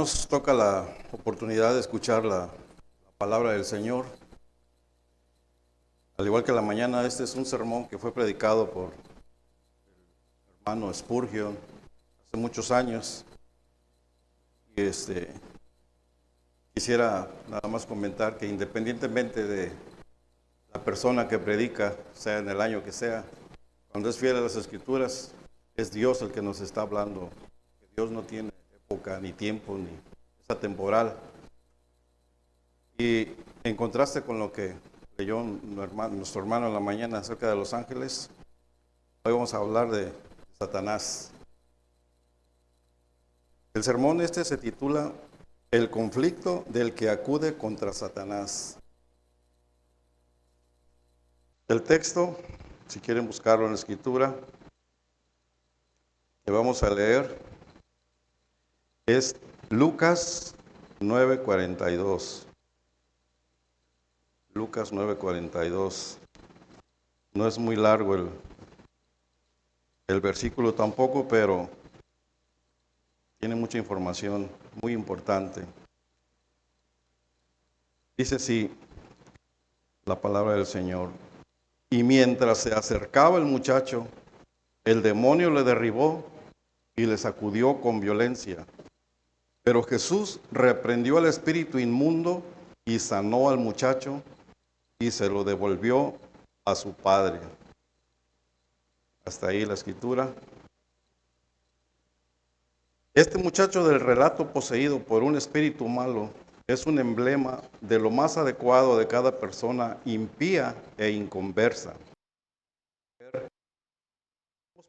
nos toca la oportunidad de escuchar la palabra del Señor. Al igual que la mañana, este es un sermón que fue predicado por el hermano Spurgeon hace muchos años. Y quisiera nada más comentar que independientemente de la persona que predica, sea en el año que sea, cuando es fiel a las Escrituras, es Dios el que nos está hablando. Que Dios no tiene época, ni tiempo, ni es atemporal. Y en contraste con lo que leyó nuestro hermano en la mañana acerca de los ángeles, hoy vamos a hablar de Satanás. El sermón se titula El conflicto del que acude contra Satanás. El texto, si quieren buscarlo en la escritura, que vamos a leer es Lucas 9:42. Lucas 9:42. No es muy largo el versículo tampoco, pero tiene mucha información muy importante. Dice así la palabra del Señor. Y mientras se acercaba el muchacho, el demonio le derribó y le sacudió con violencia. Pero Jesús reprendió al espíritu inmundo y sanó al muchacho y se lo devolvió a su padre. Hasta ahí la escritura. Este muchacho del relato poseído por un espíritu malo es un emblema de lo más adecuado de cada persona impía e inconversa.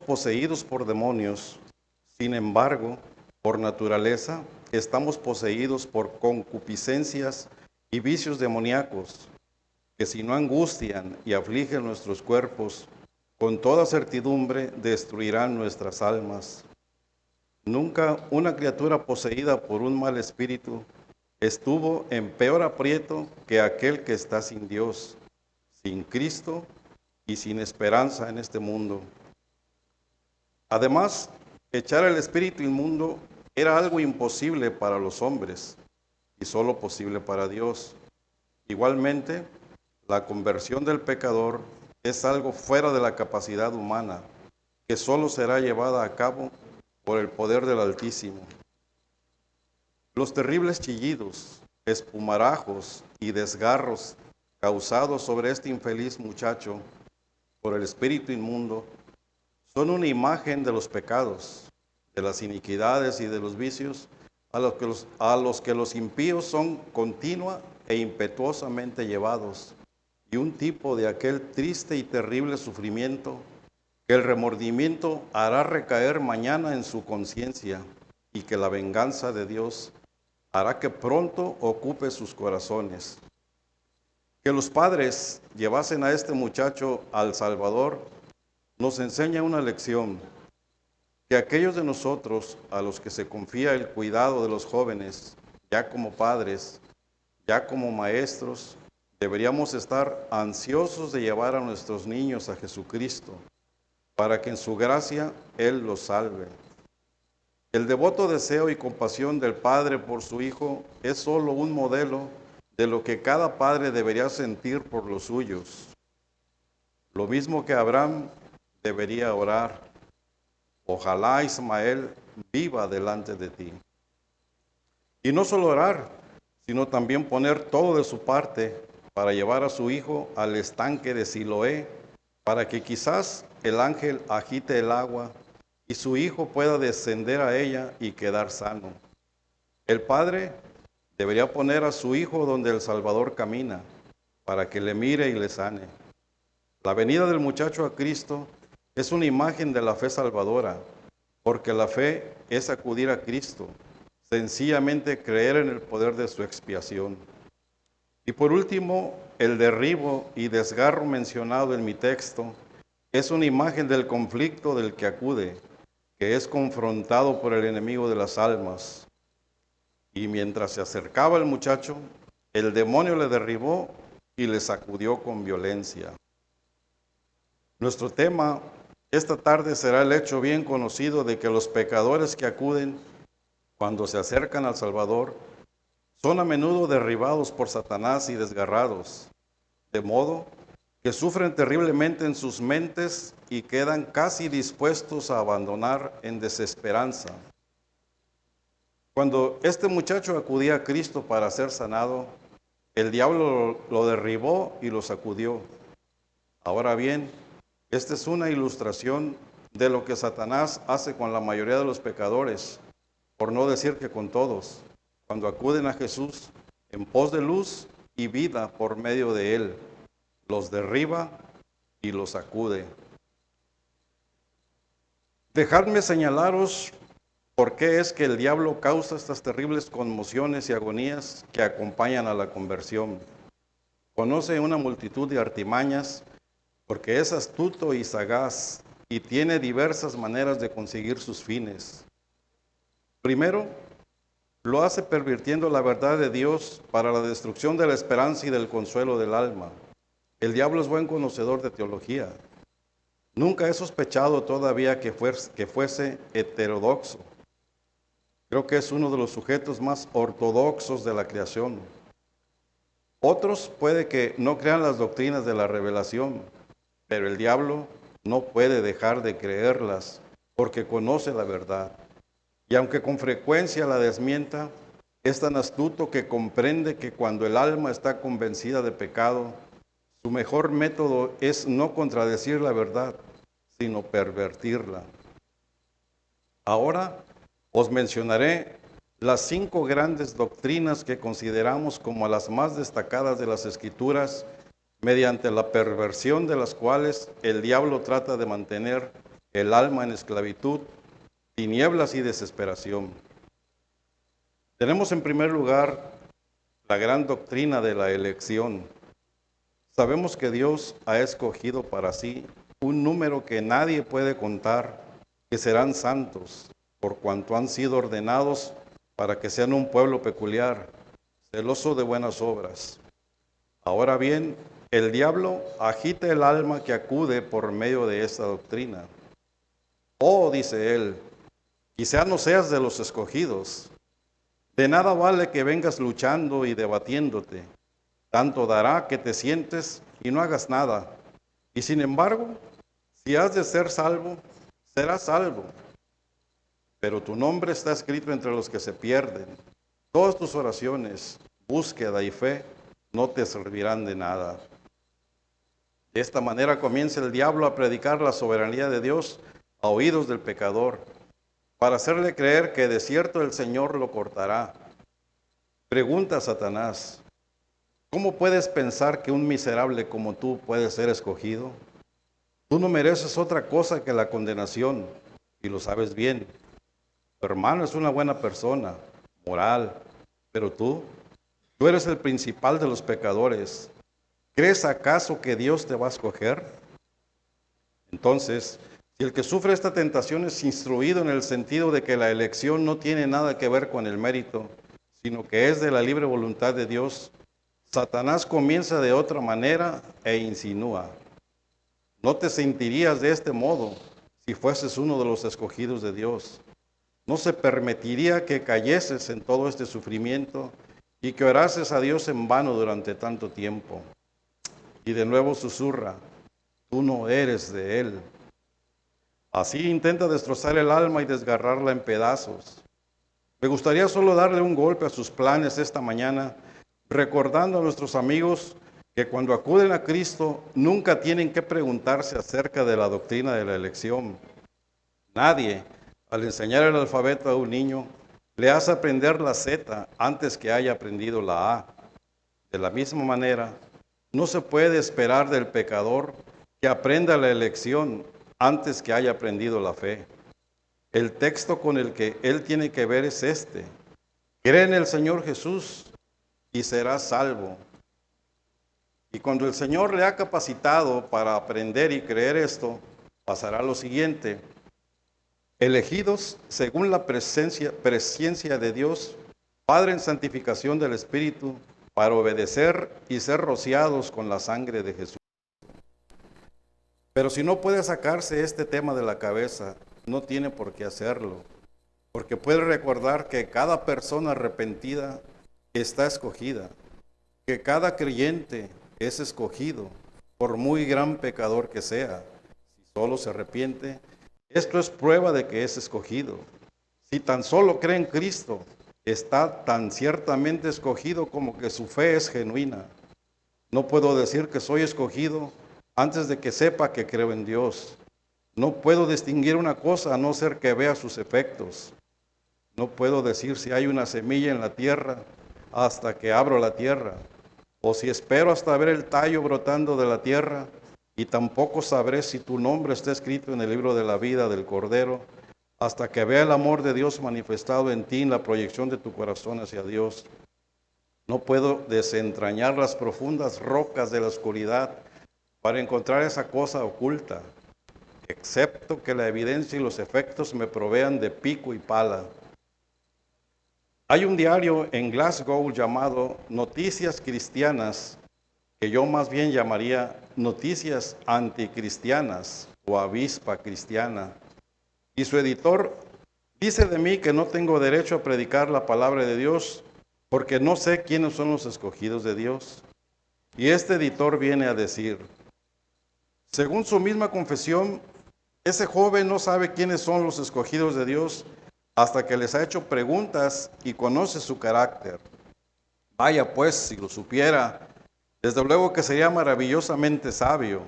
Poseídos por demonios, sin embargo, por naturaleza, estamos poseídos por concupiscencias y vicios demoníacos, que si no angustian y afligen nuestros cuerpos, con toda certidumbre destruirán nuestras almas. Nunca una criatura poseída por un mal espíritu estuvo en peor aprieto que aquel que está sin Dios, sin Cristo y sin esperanza en este mundo. Además, echar el espíritu inmundo era algo imposible para los hombres y solo posible para Dios. Igualmente, la conversión del pecador es algo fuera de la capacidad humana, que solo será llevada a cabo por el poder del Altísimo. Los terribles chillidos, espumarajos y desgarros causados sobre este infeliz muchacho por el espíritu inmundo son una imagen de los pecados, de las iniquidades y de los vicios a los que los impíos son continua e impetuosamente llevados, y un tipo de aquel triste y terrible sufrimiento que el remordimiento hará recaer mañana en su conciencia y que la venganza de Dios hará que pronto ocupe sus corazones. Que los padres llevasen a este muchacho al Salvador nos enseña una lección, que aquellos de nosotros a los que se confía el cuidado de los jóvenes, ya como padres, ya como maestros, deberíamos estar ansiosos de llevar a nuestros niños a Jesucristo, para que en su gracia Él los salve. El devoto deseo y compasión del Padre por su Hijo es solo un modelo de lo que cada padre debería sentir por los suyos. Lo mismo que Abraham debería orar: ojalá Ismael viva delante de ti. Y no solo orar, sino también poner todo de su parte para llevar a su hijo al estanque de Siloé, para que quizás el ángel agite el agua y su hijo pueda descender a ella y quedar sano. El padre debería poner a su hijo donde el Salvador camina, para que le mire y le sane. La venida del muchacho a Cristo es una imagen de la fe salvadora, porque la fe es acudir a Cristo, sencillamente creer en el poder de su expiación. Y por último, el derribo y desgarro mencionado en mi texto es una imagen del conflicto del que acude, que es confrontado por el enemigo de las almas. Y mientras se acercaba el muchacho, el demonio le derribó y le sacudió con violencia. Nuestro tema esta tarde será el hecho bien conocido de que los pecadores que acuden cuando se acercan al Salvador, son a menudo derribados por Satanás y desgarrados, de modo que sufren terriblemente en sus mentes y quedan casi dispuestos a abandonar en desesperanza. Cuando este muchacho acudía a Cristo para ser sanado, el diablo lo derribó y lo sacudió. Ahora bien, esta es una ilustración de lo que Satanás hace con la mayoría de los pecadores, por no decir que con todos, cuando acuden a Jesús en pos de luz y vida por medio de Él, los derriba y los sacude. Dejadme señalaros por qué es que el diablo causa estas terribles conmociones y agonías que acompañan a la conversión. Conoce una multitud de artimañas porque es astuto y sagaz y tiene diversas maneras de conseguir sus fines. Primero, lo hace pervirtiendo la verdad de Dios para la destrucción de la esperanza y del consuelo del alma. El diablo es buen conocedor de teología. Nunca he sospechado todavía que fuese heterodoxo. Creo que es uno de los sujetos más ortodoxos de la creación. Otros puede que no crean las doctrinas de la revelación, pero el diablo no puede dejar de creerlas porque conoce la verdad. Y aunque con frecuencia la desmienta, es tan astuto que comprende que cuando el alma está convencida de pecado, su mejor método es no contradecir la verdad, sino pervertirla. Ahora os mencionaré las 5 grandes doctrinas que consideramos como las más destacadas de las Escrituras, mediante la perversión de las cuales el diablo trata de mantener el alma en esclavitud, tinieblas y desesperación. Tenemos en primer lugar la gran doctrina de la elección. Sabemos que Dios ha escogido para sí un número que nadie puede contar, que serán santos, por cuanto han sido ordenados para que sean un pueblo peculiar, celoso de buenas obras. Ahora bien, el diablo agita el alma que acude por medio de esta doctrina. Oh, dice él, quizá no seas de los escogidos. De nada vale que vengas luchando y debatiéndote. Tanto dará que te sientes y no hagas nada. Y sin embargo, si has de ser salvo, serás salvo. Pero tu nombre está escrito entre los que se pierden. Todas tus oraciones, búsqueda y fe no te servirán de nada. De esta manera comienza el diablo a predicar la soberanía de Dios a oídos del pecador, para hacerle creer que de cierto el Señor lo cortará. Pregunta a Satanás, ¿cómo puedes pensar que un miserable como tú puede ser escogido? Tú no mereces otra cosa que la condenación, y lo sabes bien. Tu hermano es una buena persona, moral, pero tú eres el principal de los pecadores. ¿Crees acaso que Dios te va a escoger? Entonces, si el que sufre esta tentación es instruido en el sentido de que la elección no tiene nada que ver con el mérito, sino que es de la libre voluntad de Dios, Satanás comienza de otra manera e insinúa: no te sentirías de este modo si fueses uno de los escogidos de Dios. No se permitiría que cayeses en todo este sufrimiento y que orases a Dios en vano durante tanto tiempo. Y de nuevo susurra: tú no eres de Él. Así intenta destrozar el alma y desgarrarla en pedazos. Me gustaría solo darle un golpe a sus planes esta mañana, recordando a nuestros amigos que cuando acuden a Cristo nunca tienen que preguntarse acerca de la doctrina de la elección. Nadie, al enseñar el alfabeto a un niño, le hace aprender la Z antes que haya aprendido la A. De la misma manera, no se puede esperar del pecador que aprenda la elección antes que haya aprendido la fe. El texto con el que él tiene que ver es este: cree en el Señor Jesús y serás salvo. Y cuando el Señor le ha capacitado para aprender y creer esto, pasará lo siguiente: elegidos según la presciencia de Dios, Padre en santificación del Espíritu, para obedecer y ser rociados con la sangre de Jesús. Pero si no puede sacarse este tema de la cabeza, no tiene por qué hacerlo, porque puede recordar que cada persona arrepentida está escogida, que cada creyente es escogido, por muy gran pecador que sea. Si solo se arrepiente, esto es prueba de que es escogido. Si tan solo cree en Cristo, está tan ciertamente escogido como que su fe es genuina. No puedo decir que soy escogido antes de que sepa que creo en Dios. No puedo distinguir una cosa a no ser que vea sus efectos. No puedo decir si hay una semilla en la tierra hasta que abro la tierra, o si espero hasta ver el tallo brotando de la tierra, y tampoco sabré si tu nombre está escrito en el libro de la vida del Cordero, hasta que vea el amor de Dios manifestado en ti en la proyección de tu corazón hacia Dios. No puedo desentrañar las profundas rocas de la oscuridad para encontrar esa cosa oculta, excepto que la evidencia y los efectos me provean de pico y pala. Hay un diario en Glasgow llamado Noticias Cristianas, que yo más bien llamaría Noticias Anticristianas o Avispa Cristiana. Y su editor dice de mí que no tengo derecho a predicar la palabra de Dios porque no sé quiénes son los escogidos de Dios. Y este editor viene a decir, según su misma confesión, ese joven no sabe quiénes son los escogidos de Dios hasta que les ha hecho preguntas y conoce su carácter. Vaya pues, si lo supiera, desde luego que sería maravillosamente sabio.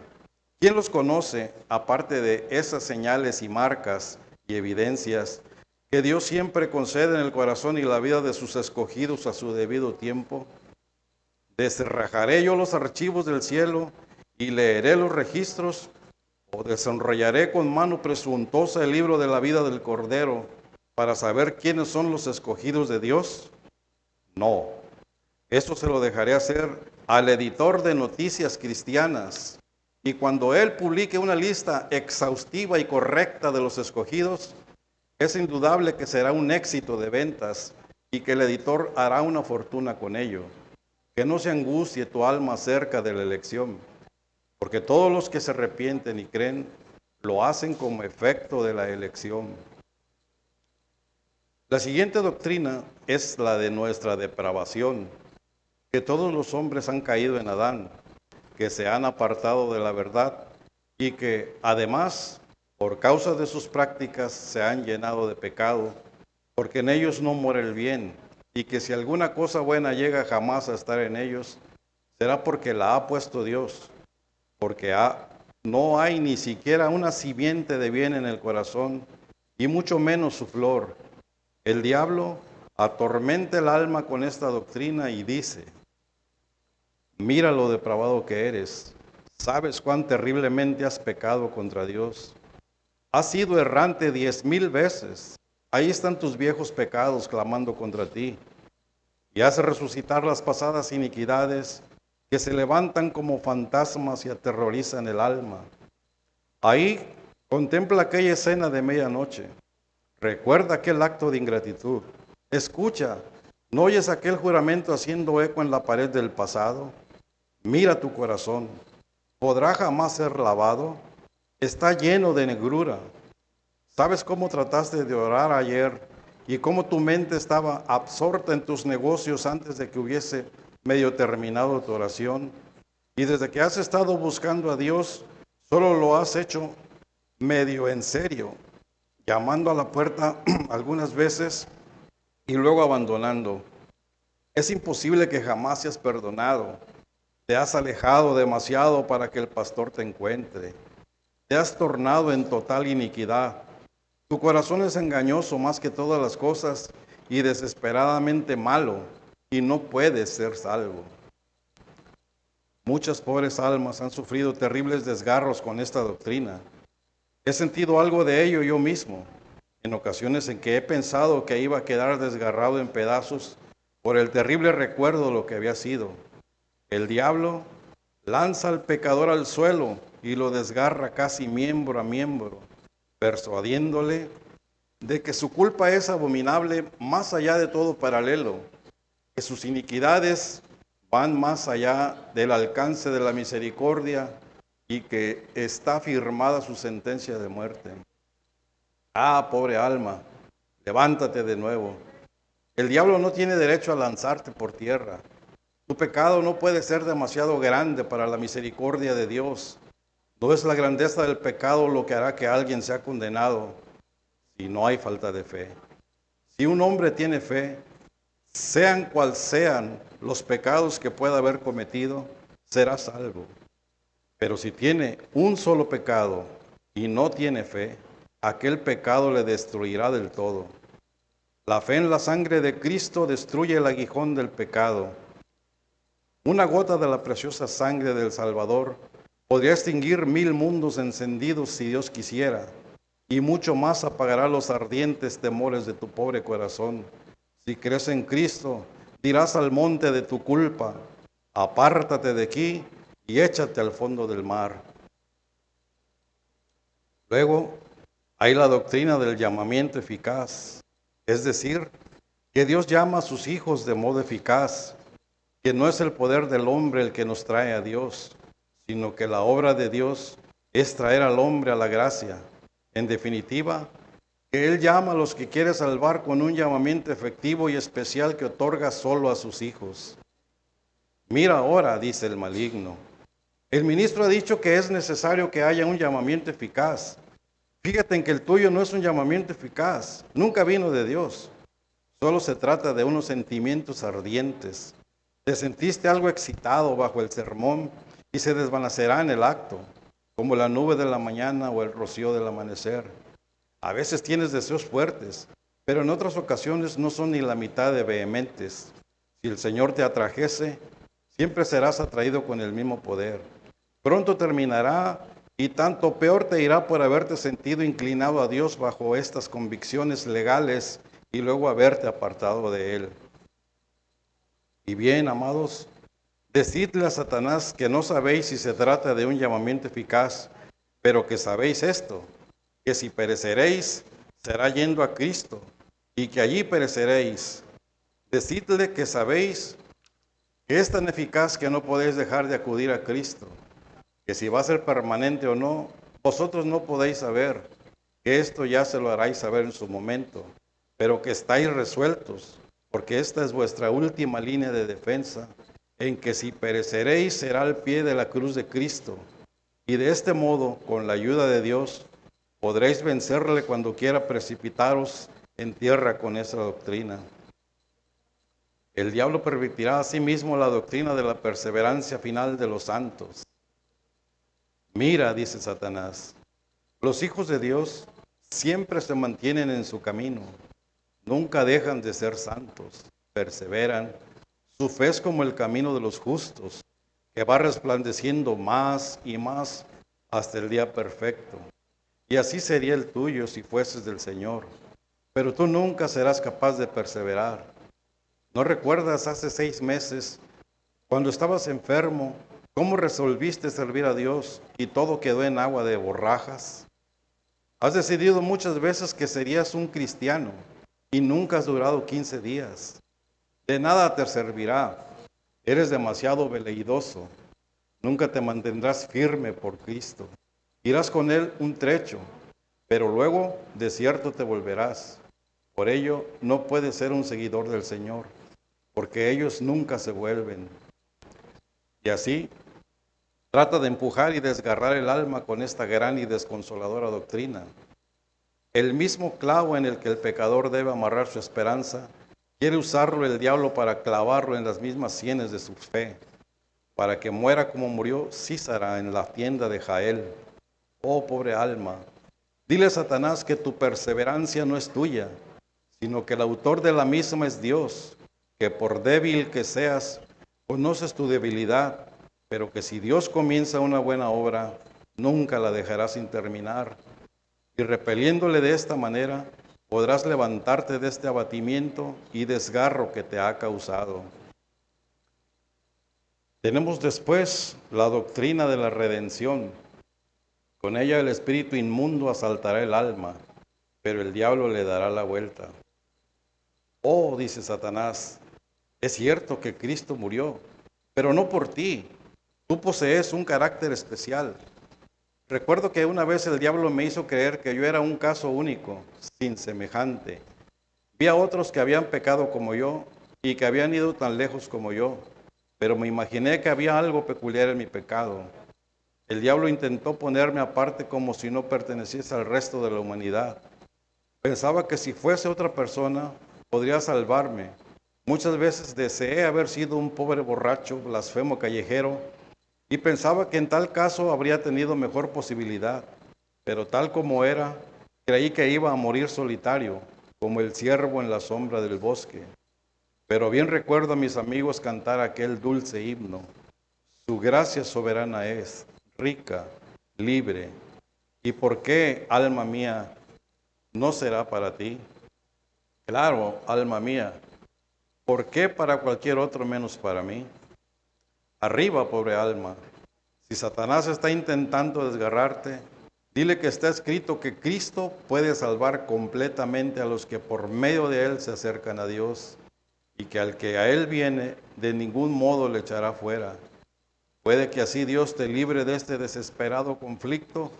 ¿Quién los conoce, aparte de esas señales y marcas y evidencias que Dios siempre concede en el corazón y la vida de sus escogidos a su debido tiempo? ¿Descerrajaré yo los archivos del cielo y leeré los registros? ¿O desenrollaré con mano presuntuosa el libro de la vida del Cordero para saber quiénes son los escogidos de Dios? No, esto se lo dejaré hacer al editor de Noticias Cristianas. Y cuando él publique una lista exhaustiva y correcta de los escogidos, es indudable que será un éxito de ventas y que el editor hará una fortuna con ello. Que no se angustie tu alma acerca de la elección, porque todos los que se arrepienten y creen, lo hacen como efecto de la elección. La siguiente doctrina es la de nuestra depravación, que todos los hombres han caído en Adán, que se han apartado de la verdad y que además, por causa de sus prácticas, se han llenado de pecado, porque en ellos no mora el bien, y que si alguna cosa buena llega jamás a estar en ellos, será porque la ha puesto Dios, porque no hay ni siquiera una simiente de bien en el corazón, y mucho menos su flor. El diablo atormenta el alma con esta doctrina y dice, mira lo depravado que eres, sabes cuán terriblemente has pecado contra Dios. Has sido errante 10,000 veces, ahí están tus viejos pecados clamando contra ti. Y hace resucitar las pasadas iniquidades que se levantan como fantasmas y aterrorizan el alma. Ahí contempla aquella escena de medianoche. Recuerda aquel acto de ingratitud. Escucha, ¿no oyes aquel juramento haciendo eco en la pared del pasado? Mira tu corazón. ¿Podrá jamás ser lavado? Está lleno de negrura. ¿Sabes cómo trataste de orar ayer y cómo tu mente estaba absorta en tus negocios antes de que hubiese medio terminado tu oración? Y desde que has estado buscando a Dios, solo lo has hecho medio en serio, llamando a la puerta algunas veces y luego abandonando. Es imposible que jamás seas perdonado. Te has alejado demasiado para que el pastor te encuentre. Te has tornado en total iniquidad. Tu corazón es engañoso más que todas las cosas y desesperadamente malo, y no puedes ser salvo. Muchas pobres almas han sufrido terribles desgarros con esta doctrina. He sentido algo de ello yo mismo, en ocasiones en que he pensado que iba a quedar desgarrado en pedazos por el terrible recuerdo de lo que había sido. El diablo lanza al pecador al suelo y lo desgarra casi miembro a miembro, persuadiéndole de que su culpa es abominable más allá de todo paralelo, que sus iniquidades van más allá del alcance de la misericordia y que está firmada su sentencia de muerte. Ah, pobre alma, levántate de nuevo. El diablo no tiene derecho a lanzarte por tierra. Tu pecado no puede ser demasiado grande para la misericordia de Dios. No es la grandeza del pecado lo que hará que alguien sea condenado, si no hay falta de fe. Si un hombre tiene fe, sean cual sean los pecados que pueda haber cometido, será salvo. Pero si tiene un solo pecado y no tiene fe, aquel pecado le destruirá del todo. La fe en la sangre de Cristo destruye el aguijón del pecado. Una gota de la preciosa sangre del Salvador podría extinguir 1000 mundos encendidos si Dios quisiera, y mucho más apagará los ardientes temores de tu pobre corazón. Si crees en Cristo, dirás al monte de tu culpa, apártate de aquí y échate al fondo del mar. Luego, hay la doctrina del llamamiento eficaz, es decir, que Dios llama a sus hijos de modo eficaz, que no es el poder del hombre el que nos trae a Dios, sino que la obra de Dios es traer al hombre a la gracia. En definitiva, que Él llama a los que quiere salvar con un llamamiento efectivo y especial que otorga solo a sus hijos. Mira ahora, dice el maligno, el ministro ha dicho que es necesario que haya un llamamiento eficaz. Fíjate en que el tuyo no es un llamamiento eficaz, nunca vino de Dios. Solo se trata de unos sentimientos ardientes. Te sentiste algo excitado bajo el sermón y se desvanecerá en el acto, como la nube de la mañana o el rocío del amanecer. A veces tienes deseos fuertes, pero en otras ocasiones no son ni la mitad de vehementes. Si el Señor te atrajese, siempre serás atraído con el mismo poder. Pronto terminará y tanto peor te irá por haberte sentido inclinado a Dios bajo estas convicciones legales y luego haberte apartado de Él. Y bien, amados, decidle a Satanás que no sabéis si se trata de un llamamiento eficaz, pero que sabéis esto, que si pereceréis, será yendo a Cristo, y que allí pereceréis. Decidle que sabéis que es tan eficaz que no podéis dejar de acudir a Cristo, que si va a ser permanente o no, vosotros no podéis saber, que esto ya se lo haráis saber en su momento, pero que estáis resueltos, porque esta es vuestra última línea de defensa, en que si pereceréis será al pie de la cruz de Cristo, y de este modo, con la ayuda de Dios, podréis vencerle cuando quiera precipitaros en tierra con esa doctrina. El diablo permitirá asimismo la doctrina de la perseverancia final de los santos. Mira, dice Satanás, los hijos de Dios siempre se mantienen en su camino, nunca dejan de ser santos, perseveran. Su fe es como el camino de los justos, que va resplandeciendo más y más hasta el día perfecto. Y así sería el tuyo si fueses del Señor. Pero tú nunca serás capaz de perseverar. ¿No recuerdas hace 6 meses, cuando estabas enfermo, cómo resolviste servir a Dios y todo quedó en agua de borrajas? Has decidido muchas veces que serías un cristiano y nunca has durado 15 días. De nada te servirá. Eres demasiado veleidoso. Nunca te mantendrás firme por Cristo. Irás con Él un trecho, pero luego de cierto te volverás. Por ello, no puedes ser un seguidor del Señor, porque ellos nunca se vuelven. Y así, trata de empujar y desgarrar el alma con esta gran y desconsoladora doctrina. El mismo clavo en el que el pecador debe amarrar su esperanza, quiere usarlo el diablo para clavarlo en las mismas sienes de su fe, para que muera como murió Císara en la tienda de Jael. Oh, pobre alma, dile a Satanás que tu perseverancia no es tuya, sino que el autor de la misma es Dios, que por débil que seas, conoces tu debilidad, pero que si Dios comienza una buena obra, nunca la dejará sin terminar. Y repeliéndole de esta manera, podrás levantarte de este abatimiento y desgarro que te ha causado. Tenemos después la doctrina de la redención. Con ella el espíritu inmundo asaltará el alma, pero el diablo le dará la vuelta. Oh, dice Satanás, es cierto que Cristo murió, pero no por ti. Tú posees un carácter especial. Recuerdo que una vez el diablo me hizo creer que yo era un caso único, sin semejante, Vi a otros que habían pecado como yo y que habían ido tan lejos como yo, pero me imaginé que había algo peculiar en mi pecado. El diablo intentó ponerme aparte como si no perteneciese al resto de la humanidad. Pensaba que si fuese otra persona, podría salvarme. Muchas veces deseé haber sido un pobre borracho, blasfemo callejero, y pensaba que en tal caso habría tenido mejor posibilidad. Pero tal como era, creí que iba a morir solitario, como el ciervo en la sombra del bosque. Pero bien recuerdo a mis amigos cantar aquel dulce himno. Su gracia soberana es, rica, libre. ¿Y por qué, alma mía, no será para ti? Claro, alma mía, ¿por qué para cualquier otro menos para mí? Arriba, pobre alma, si Satanás está intentando desgarrarte, dile que está escrito que Cristo puede salvar completamente a los que por medio de Él se acercan a Dios y que al que a Él viene, de ningún modo le echará fuera. Puede que así Dios te libre de este desesperado conflicto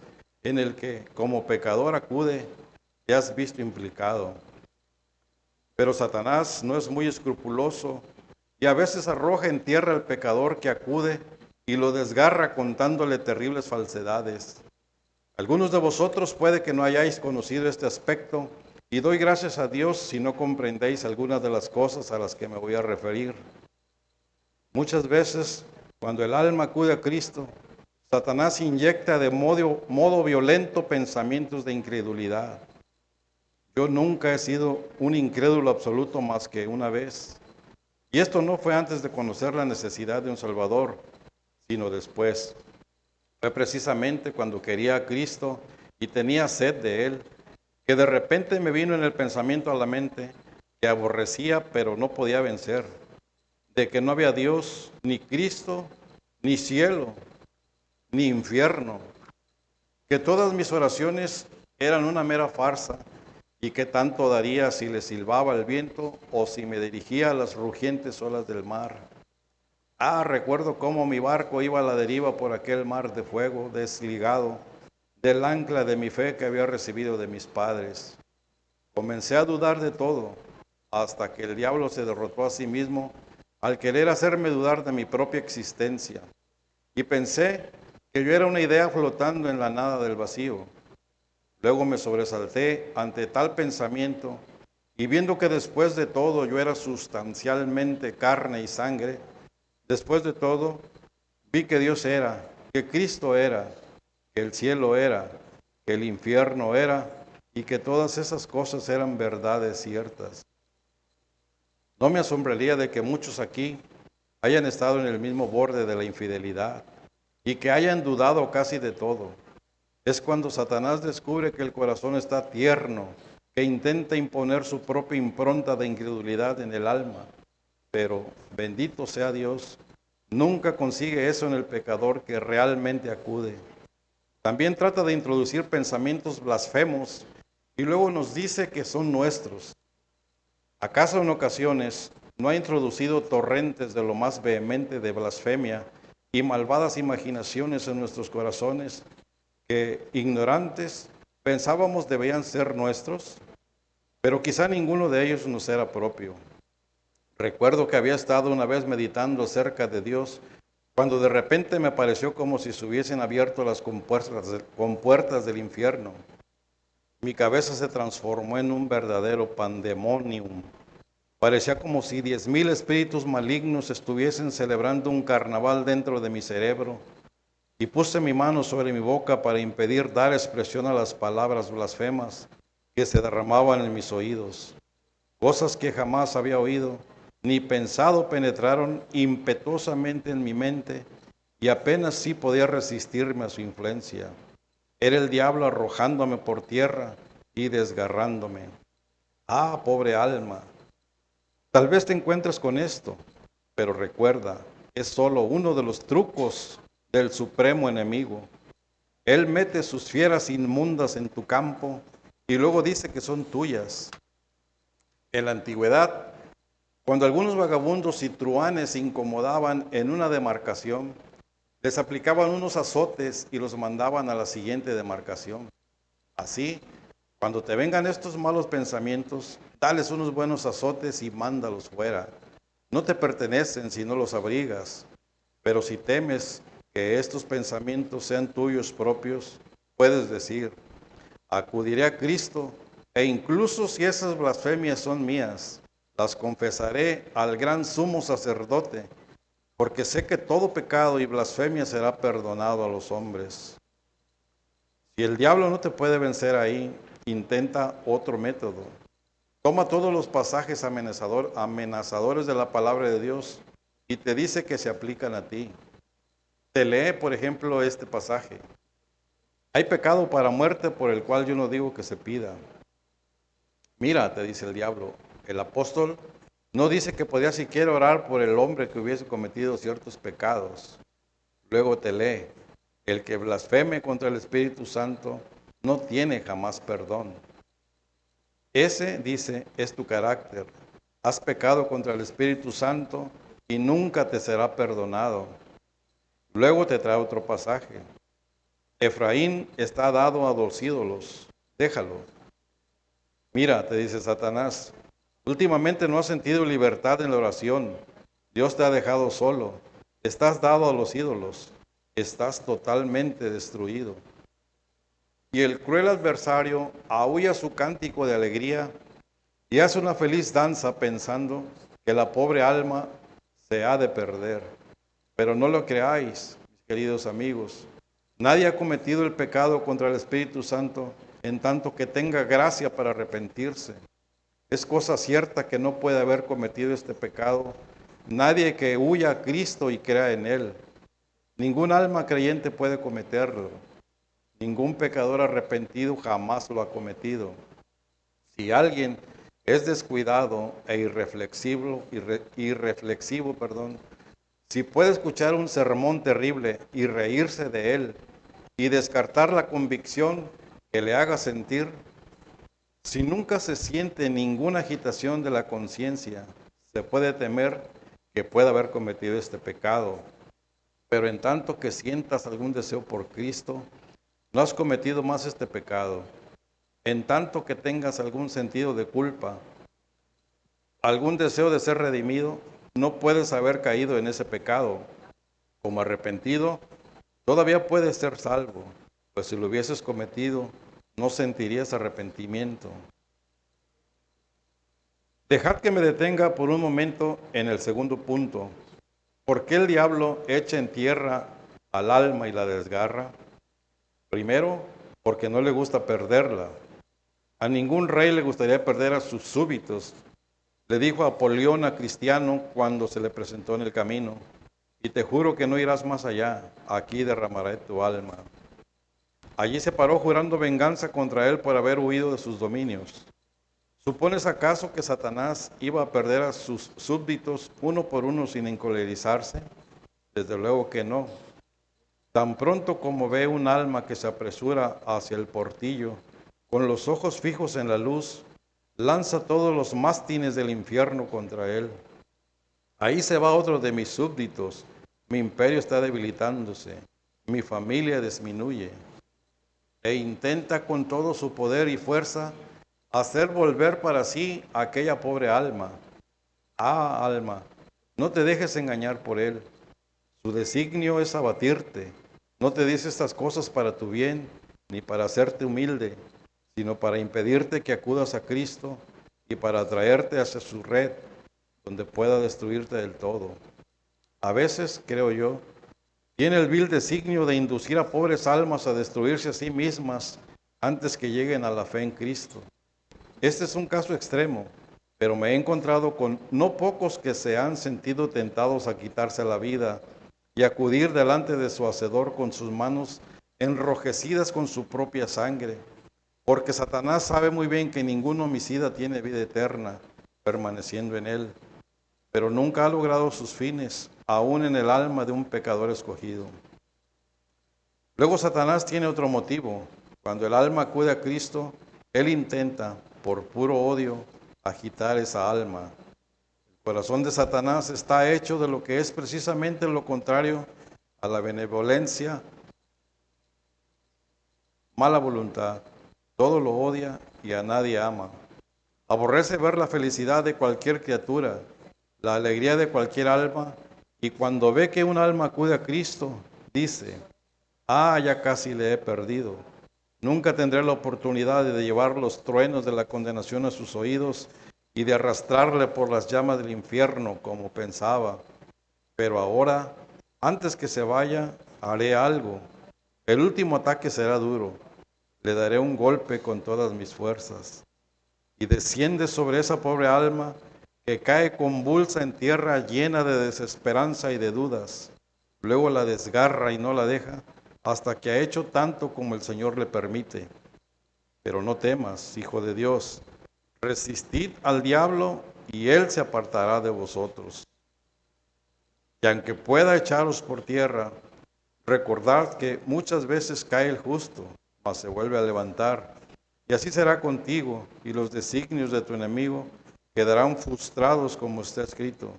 en el que, como pecador acude, te has visto implicado. Pero Satanás no es muy escrupuloso y a veces arroja en tierra al pecador que acude y lo desgarra contándole terribles falsedades. Algunos de vosotros puede que no hayáis conocido este aspecto y doy gracias a Dios si no comprendéis algunas de las cosas a las que me voy a referir. Muchas veces, cuando el alma acude a Cristo, Satanás inyecta de modo violento pensamientos de incredulidad. Yo nunca he sido un incrédulo absoluto más que una vez. Y esto no fue antes de conocer la necesidad de un Salvador, sino después. Fue precisamente cuando quería a Cristo y tenía sed de Él, que de repente me vino en el pensamiento a la mente que aborrecía pero no podía vencer, de que no había Dios, ni Cristo, ni cielo, ni infierno, que todas mis oraciones eran una mera farsa y que tanto daría si le silbaba el viento o si me dirigía a las rugientes olas del mar. Recuerdo cómo mi barco iba a la deriva por aquel mar de fuego, desligado del ancla de mi fe que había recibido de mis padres. Comencé a dudar de todo, hasta que el diablo se derrotó a sí mismo al querer hacerme dudar de mi propia existencia. Y pensé que yo era una idea flotando en la nada del vacío. Luego me sobresalté ante tal pensamiento y viendo que después de todo yo era sustancialmente carne y sangre, después de todo vi que Dios era, que Cristo era, que el cielo era, que el infierno era y que todas esas cosas eran verdades ciertas. No me asombraría de que muchos aquí hayan estado en el mismo borde de la infidelidad y que hayan dudado casi de todo. Es cuando Satanás descubre que el corazón está tierno, que intenta imponer su propia impronta de incredulidad en el alma. Pero, bendito sea Dios, nunca consigue eso en el pecador que realmente acude. También trata de introducir pensamientos blasfemos y luego nos dice que son nuestros. ¿Acaso en ocasiones no ha introducido torrentes de lo más vehemente de blasfemia y malvadas imaginaciones en nuestros corazones que, ignorantes, pensábamos debían ser nuestros? Pero quizá ninguno de ellos nos era propio. Recuerdo que había estado una vez meditando acerca de Dios, cuando de repente me pareció como si se hubiesen abierto las compuertas del infierno. Mi cabeza se transformó en un verdadero pandemonium. Parecía como si 10,000 espíritus malignos estuviesen celebrando un carnaval dentro de mi cerebro, y puse mi mano sobre mi boca para impedir dar expresión a las palabras blasfemas que se derramaban en mis oídos. Cosas que jamás había oído ni pensado penetraron impetuosamente en mi mente y apenas sí podía resistirme a su influencia. Era el diablo arrojándome por tierra y desgarrándome. Pobre alma, tal vez te encuentres con esto, pero recuerda, es solo uno de los trucos del supremo enemigo. Él mete sus fieras inmundas en tu campo y luego dice que son tuyas. En la antigüedad, cuando algunos vagabundos y truhanes se incomodaban en una demarcación, les aplicaban unos azotes y los mandaban a la siguiente demarcación. Así, Cuando te vengan estos malos pensamientos, dales unos buenos azotes y mándalos fuera. No te pertenecen si no los abrigas, pero si temes que estos pensamientos sean tuyos propios, puedes decir, acudiré a Cristo, e incluso si esas blasfemias son mías, las confesaré al gran sumo sacerdote, porque sé que todo pecado y blasfemia será perdonado a los hombres. Si el diablo no te puede vencer ahí, intenta otro método. Toma todos los pasajes amenazadores de la palabra de Dios y te dice que se aplican a ti. Te lee, por ejemplo, este pasaje. Hay pecado para muerte por el cual yo no digo que se pida. Mira, te dice el diablo, el apóstol no dice que podía siquiera orar por el hombre que hubiese cometido ciertos pecados. Luego te lee, el que blasfeme contra el Espíritu Santo no tiene jamás perdón. Ese, dice, es tu carácter. Has pecado contra el Espíritu Santo y nunca te será perdonado. Luego te trae otro pasaje. Efraín está dado a los ídolos, déjalo. Mira, te dice Satanás, últimamente no has sentido libertad en la oración. Dios te ha dejado solo. Estás dado a los ídolos. Estás totalmente destruido. Y el cruel adversario aúlla su cántico de alegría y hace una feliz danza pensando que la pobre alma se ha de perder. Pero no lo creáis, mis queridos amigos. Nadie ha cometido el pecado contra el Espíritu Santo en tanto que tenga gracia para arrepentirse. Es cosa cierta que no puede haber cometido este pecado nadie que huya a Cristo y crea en Él. Ningún alma creyente puede cometerlo. Ningún pecador arrepentido jamás lo ha cometido. Si alguien es descuidado e irreflexivo, si puede escuchar un sermón terrible y reírse de él y descartar la convicción que le haga sentir, si nunca se siente ninguna agitación de la conciencia, se puede temer que pueda haber cometido este pecado. Pero en tanto que sientas algún deseo por Cristo, no has cometido más este pecado. En tanto que tengas algún sentido de culpa, algún deseo de ser redimido, no puedes haber caído en ese pecado. Como arrepentido, todavía puedes ser salvo, pues si lo hubieses cometido, no sentirías arrepentimiento. Dejad que me detenga por un momento en el segundo punto. ¿Por qué el diablo echa en tierra al alma y la desgarra? Primero, porque no le gusta perderla. A ningún rey le gustaría perder a sus súbditos. Le dijo a Apolión a Cristiano cuando se le presentó en el camino, y te juro que no irás más allá, aquí derramaré tu alma. Allí se paró jurando venganza contra él por haber huido de sus dominios. ¿Supones acaso que Satanás iba a perder a sus súbditos uno por uno sin encolerizarse? Desde luego que no. Tan pronto como ve un alma que se apresura hacia el portillo, con los ojos fijos en la luz, lanza todos los mástines del infierno contra él. Ahí se va otro de mis súbditos, mi imperio está debilitándose, mi familia disminuye, e intenta con todo su poder y fuerza hacer volver para sí a aquella pobre alma. Ah, alma, no te dejes engañar por él. Su designio es abatirte. No te dice estas cosas para tu bien, ni para hacerte humilde, sino para impedirte que acudas a Cristo y para atraerte hacia su red, donde pueda destruirte del todo. A veces, creo yo, tiene el vil designio de inducir a pobres almas a destruirse a sí mismas antes que lleguen a la fe en Cristo. Este es un caso extremo, pero me he encontrado con no pocos que se han sentido tentados a quitarse la vida y acudir delante de su Hacedor con sus manos enrojecidas con su propia sangre, porque Satanás sabe muy bien que ningún homicida tiene vida eterna permaneciendo en él, pero nunca ha logrado sus fines, aún en el alma de un pecador escogido. Luego Satanás tiene otro motivo. Cuando el alma acude a Cristo, él intenta, por puro odio, agitar esa alma. El corazón de Satanás está hecho de lo que es precisamente lo contrario a la benevolencia, mala voluntad, todo lo odia y a nadie ama. Aborrece ver la felicidad de cualquier criatura, la alegría de cualquier alma, y cuando ve que un alma acude a Cristo, dice: ah, ya casi le he perdido. Nunca tendré la oportunidad de llevar los truenos de la condenación a sus oídos y de arrastrarle por las llamas del infierno como pensaba. Pero ahora, antes que se vaya, haré algo. El último ataque será duro. Le daré un golpe con todas mis fuerzas. Y desciende sobre esa pobre alma que cae convulsa en tierra llena de desesperanza y de dudas. Luego la desgarra y no la deja hasta que ha hecho tanto como el Señor le permite. Pero no temas, hijo de Dios, resistid al diablo y él se apartará de vosotros. Y aunque pueda echaros por tierra, recordad que muchas veces cae el justo, mas se vuelve a levantar. Y así será contigo, y los designios de tu enemigo quedarán frustrados, como está escrito.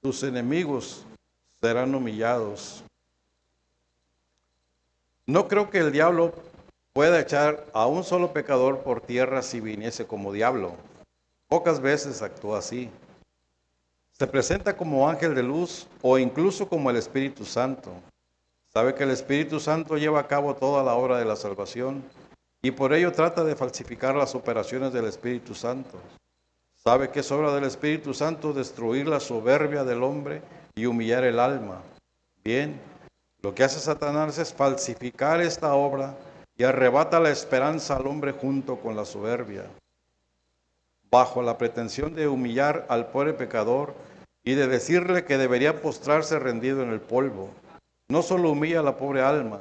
Tus enemigos serán humillados. No creo que el diablo pueda echar a un solo pecador por tierra si viniese como diablo. Pocas veces actúa así. Se presenta como ángel de luz o incluso como el Espíritu Santo. Sabe que el Espíritu Santo lleva a cabo toda la obra de la salvación y por ello trata de falsificar las operaciones del Espíritu Santo. Sabe que es obra del Espíritu Santo destruir la soberbia del hombre y humillar el alma. Bien, lo que hace Satanás es falsificar esta obra y arrebata la esperanza al hombre junto con la soberbia, bajo la pretensión de humillar al pobre pecador y de decirle que debería postrarse rendido en el polvo. No solo humilla a la pobre alma,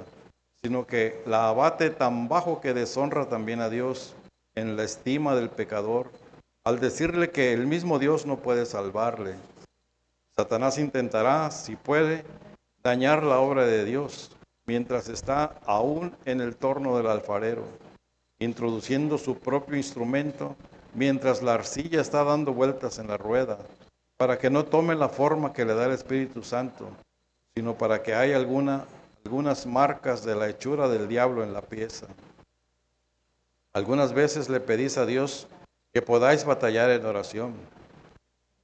sino que la abate tan bajo que deshonra también a Dios en la estima del pecador, al decirle que el mismo Dios no puede salvarle. Satanás intentará, si puede, dañar la obra de Dios, mientras está aún en el torno del alfarero, introduciendo su propio instrumento, mientras la arcilla está dando vueltas en la rueda, para que no tome la forma que le da el Espíritu Santo, sino para que haya algunas marcas de la hechura del diablo en la pieza. Algunas veces le pedís a Dios que podáis batallar en oración.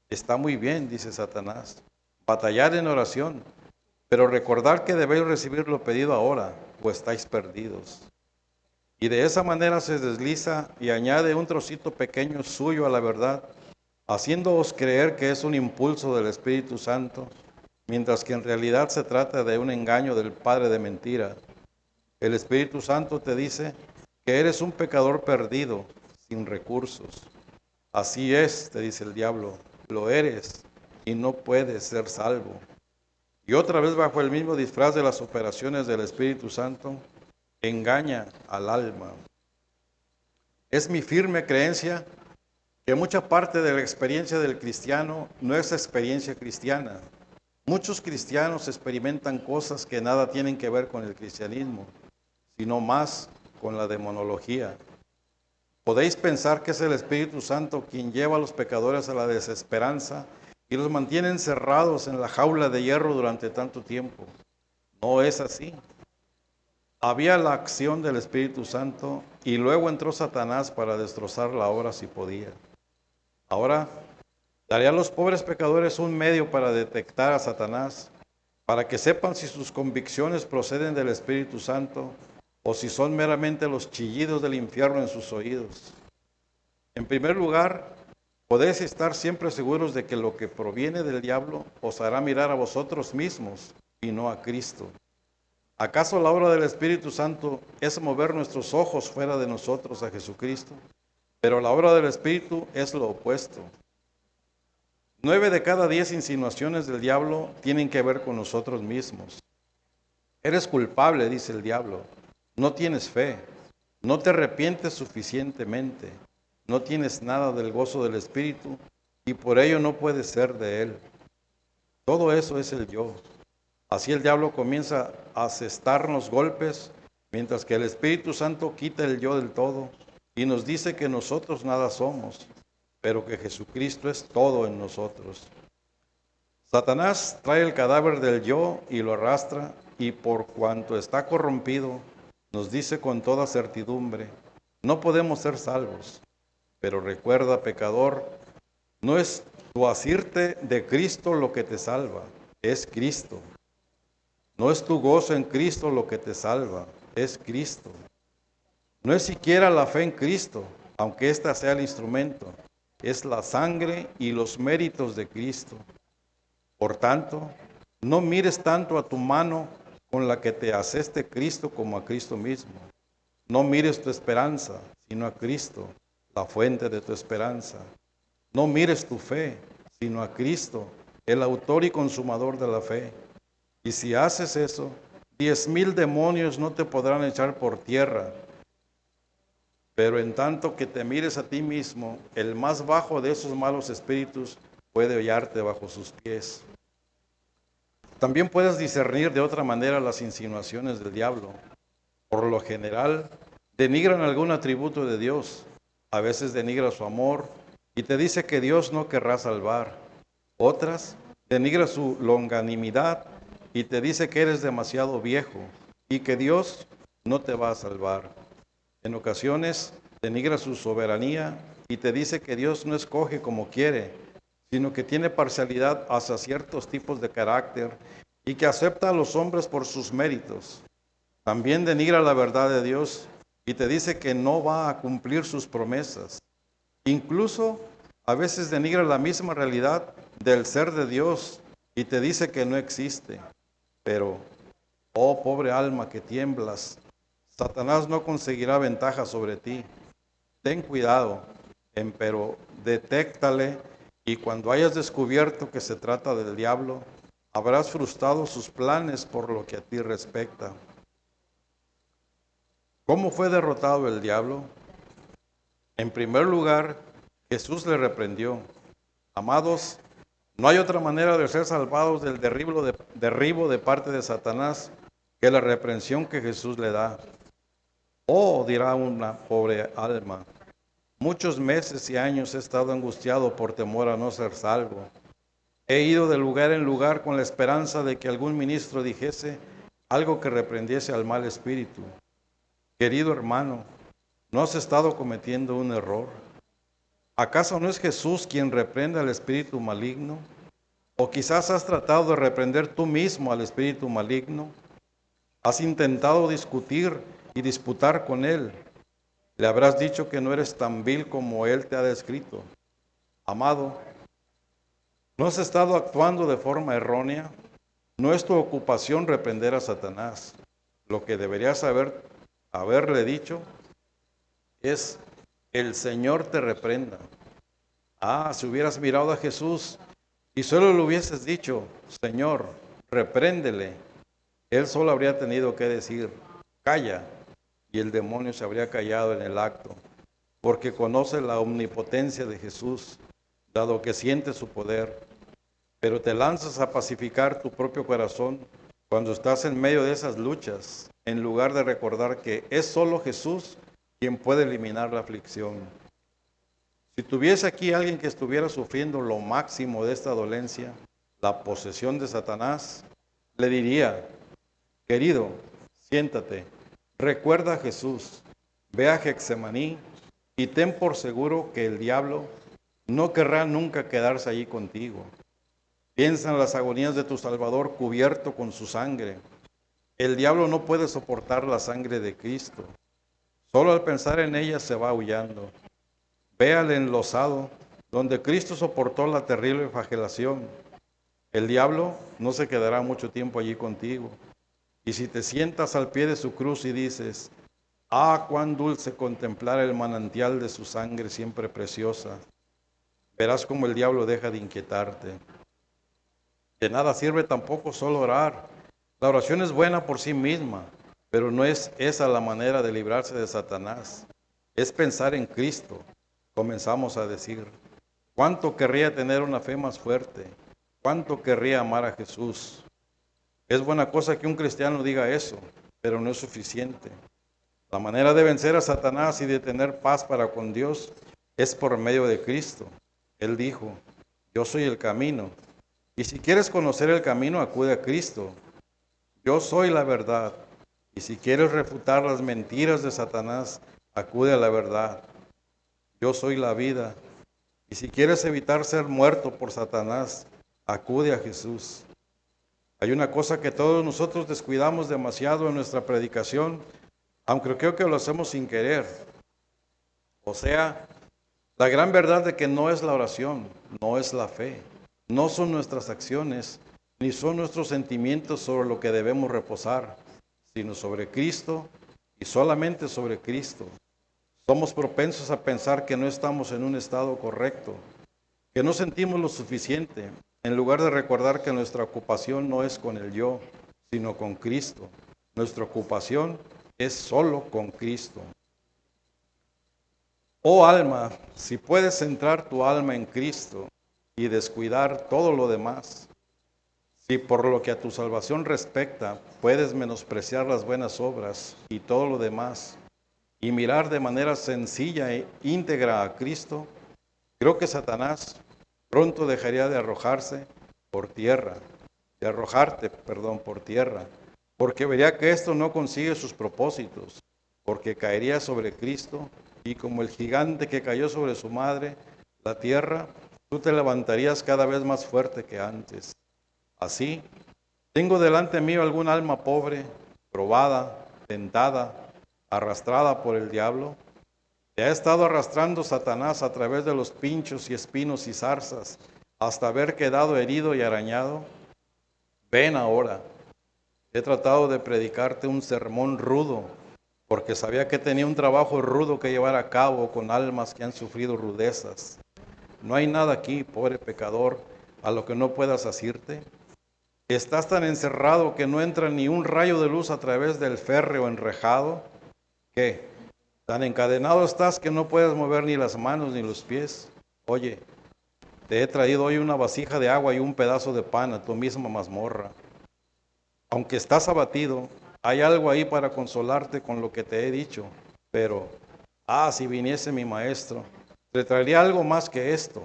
Está muy bien, dice Satanás, batallar en oración, pero recordad que debéis recibir lo pedido ahora, o estáis perdidos. Y de esa manera se desliza y añade un trocito pequeño suyo a la verdad, haciéndoos creer que es un impulso del Espíritu Santo, mientras que en realidad se trata de un engaño del padre de mentira. El Espíritu Santo te dice que eres un pecador perdido, sin recursos. Así es, te dice el diablo, lo eres y no puedes ser salvo. Y otra vez bajo el mismo disfraz de las operaciones del Espíritu Santo, engaña al alma. Es mi firme creencia que mucha parte de la experiencia del cristiano no es experiencia cristiana. Muchos cristianos experimentan cosas que nada tienen que ver con el cristianismo, sino más con la demonología. Podéis pensar que es el Espíritu Santo quien lleva a los pecadores a la desesperanza y los mantiene encerrados en la jaula de hierro durante tanto tiempo. No es así. Había la acción del Espíritu Santo y luego entró Satanás para destrozar la obra si podía. Ahora, daré a los pobres pecadores un medio para detectar a Satanás, para que sepan si sus convicciones proceden del Espíritu Santo o si son meramente los chillidos del infierno en sus oídos. En primer lugar, podéis estar siempre seguros de que lo que proviene del diablo os hará mirar a vosotros mismos y no a Cristo. ¿Acaso la obra del Espíritu Santo es mover nuestros ojos fuera de nosotros a Jesucristo? Pero la obra del Espíritu es lo opuesto. 9 de cada 10 insinuaciones del diablo tienen que ver con nosotros mismos. Eres culpable, dice el diablo. No tienes fe. No te arrepientes suficientemente. No tienes nada del gozo del Espíritu y por ello no puedes ser de Él. Todo eso es el yo. Así el diablo comienza a asestarnos golpes, mientras que el Espíritu Santo quita el yo del todo y nos dice que nosotros nada somos, pero que Jesucristo es todo en nosotros. Satanás trae el cadáver del yo y lo arrastra, y por cuanto está corrompido, nos dice con toda certidumbre: no podemos ser salvos. Pero recuerda, pecador, no es tu asirte de Cristo lo que te salva, es Cristo. No es tu gozo en Cristo lo que te salva, es Cristo. No es siquiera la fe en Cristo, aunque ésta sea el instrumento, es la sangre y los méritos de Cristo. Por tanto, no mires tanto a tu mano con la que te aseste Cristo como a Cristo mismo. No mires tu esperanza, sino a Cristo, la fuente de tu esperanza. No mires tu fe, sino a Cristo, el autor y consumador de la fe. Y si haces eso, 10,000 demonios no te podrán echar por tierra. Pero en tanto que te mires a ti mismo, el más bajo de esos malos espíritus puede hollarte bajo sus pies. También puedes discernir de otra manera las insinuaciones del diablo. Por lo general, denigran algún atributo de Dios. A veces denigra su amor y te dice que Dios no querrá salvar. Otras, denigra su longanimidad y te dice que eres demasiado viejo y que Dios no te va a salvar. En ocasiones, denigra su soberanía y te dice que Dios no escoge como quiere, sino que tiene parcialidad hacia ciertos tipos de carácter y que acepta a los hombres por sus méritos. También denigra la verdad de Dios y te dice que no va a cumplir sus promesas. Incluso a veces denigra la misma realidad del ser de Dios y te dice que no existe. Pero, oh pobre alma que tiemblas, Satanás no conseguirá ventaja sobre ti. Ten cuidado, empero detéctale, y cuando hayas descubierto que se trata del diablo, habrás frustrado sus planes por lo que a ti respecta. ¿Cómo fue derrotado el diablo? En primer lugar, Jesús le reprendió. Amados, no hay otra manera de ser salvados del derribo de parte de Satanás que la reprensión que Jesús le da. Oh, dirá una pobre alma, muchos meses y años he estado angustiado por temor a no ser salvo. He ido de lugar en lugar con la esperanza de que algún ministro dijese algo que reprendiese al mal espíritu. Querido hermano, ¿no has estado cometiendo un error? ¿Acaso no es Jesús quien reprende al espíritu maligno? ¿O quizás has tratado de reprender tú mismo al espíritu maligno? ¿Has intentado discutir y disputar con él? Le habrás dicho que no eres tan vil como él te ha descrito. Amado, ¿no has estado actuando de forma errónea? No es tu ocupación reprender a Satanás. Lo que deberías haberle dicho es: el Señor te reprenda. Ah, si hubieras mirado a Jesús y solo le hubieses dicho: Señor, repréndele, él solo habría tenido que decir: calla, y el demonio se habría callado en el acto, porque conoce la omnipotencia de Jesús, dado que siente su poder. Pero te lanzas a pacificar tu propio corazón cuando estás en medio de esas luchas, en lugar de recordar que es solo Jesús quien puede eliminar la aflicción. Si tuviese aquí alguien que estuviera sufriendo lo máximo de esta dolencia, la posesión de Satanás, le diría: querido, siéntate, recuerda a Jesús, ve a Getsemaní y ten por seguro que el diablo no querrá nunca quedarse allí contigo. Piensa en las agonías de tu Salvador cubierto con su sangre. El diablo no puede soportar la sangre de Cristo. Solo al pensar en ella se va aullando. Ve al enlosado, donde Cristo soportó la terrible flagelación. El diablo no se quedará mucho tiempo allí contigo. Y si te sientas al pie de su cruz y dices: ah, cuán dulce contemplar el manantial de su sangre siempre preciosa, verás cómo el diablo deja de inquietarte. De nada sirve tampoco solo orar. La oración es buena por sí misma, pero no es esa la manera de librarse de Satanás. Es pensar en Cristo. Comenzamos a decir: ¿cuánto querría tener una fe más fuerte? ¿Cuánto querría amar a Jesús? Es buena cosa que un cristiano diga eso, pero no es suficiente. La manera de vencer a Satanás y de tener paz para con Dios es por medio de Cristo. Él dijo: yo soy el camino. Y si quieres conocer el camino, acude a Cristo. Yo soy la verdad. Y si quieres refutar las mentiras de Satanás, acude a la verdad. Yo soy la vida. Y si quieres evitar ser muerto por Satanás, acude a Jesús. Hay una cosa que todos nosotros descuidamos demasiado en nuestra predicación, aunque creo que lo hacemos sin querer. O sea, la gran verdad de que no es la oración, no es la fe, no son nuestras acciones, ni son nuestros sentimientos sobre lo que debemos reposar, sino sobre Cristo y solamente sobre Cristo. Somos propensos a pensar que no estamos en un estado correcto, que no sentimos lo suficiente, en lugar de recordar que nuestra ocupación no es con el yo, sino con Cristo. Nuestra ocupación es solo con Cristo. Oh alma, si puedes centrar tu alma en Cristo y descuidar todo lo demás, si por lo que a tu salvación respecta puedes menospreciar las buenas obras y todo lo demás, y mirar de manera sencilla e íntegra a Cristo, creo que Satanás pronto dejaría de arrojarte por tierra, porque vería que esto no consigue sus propósitos, porque caería sobre Cristo, y como el gigante que cayó sobre su madre, la tierra, tú te levantarías cada vez más fuerte que antes. Así, tengo delante mío algún alma pobre, probada, tentada, arrastrada por el diablo. Te ha estado arrastrando Satanás a través de los pinchos y espinos y zarzas, hasta haber quedado herido y arañado. Ven ahora. He tratado de predicarte un sermón rudo, porque sabía que tenía un trabajo rudo que llevar a cabo con almas que han sufrido rudezas. No hay nada aquí, pobre pecador, a lo que no puedas asirte. Estás tan encerrado que no entra ni un rayo de luz a través del férreo enrejado. ¿Qué? Tan encadenado estás que no puedes mover ni las manos ni los pies. Oye, te he traído hoy una vasija de agua y un pedazo de pan a tu misma mazmorra. Aunque estás abatido, hay algo ahí para consolarte con lo que te he dicho. Pero, si viniese mi maestro, te traería algo más que esto,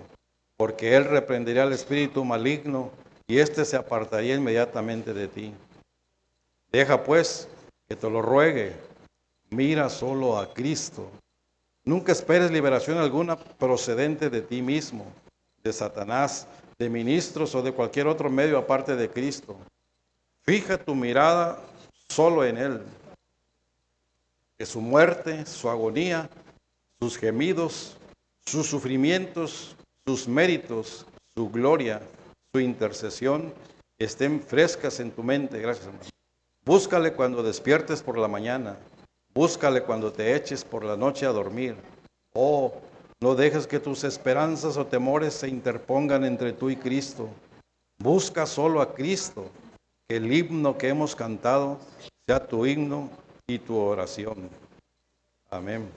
porque él reprendería al espíritu maligno y éste se apartaría inmediatamente de ti. Deja pues que te lo ruegue. Mira solo a Cristo. Nunca esperes liberación alguna procedente de ti mismo, de Satanás, de ministros o de cualquier otro medio aparte de Cristo. Fija tu mirada solo en Él, que su muerte, su agonía, sus gemidos, sus sufrimientos, sus méritos, su gloria, su intercesión, estén frescas en tu mente. Gracias, hermano. Búscale cuando despiertes por la mañana. Búscale cuando te eches por la noche a dormir. Oh, no dejes que tus esperanzas o temores se interpongan entre tú y Cristo. Busca solo a Cristo. Que el himno que hemos cantado sea tu himno y tu oración. Amén.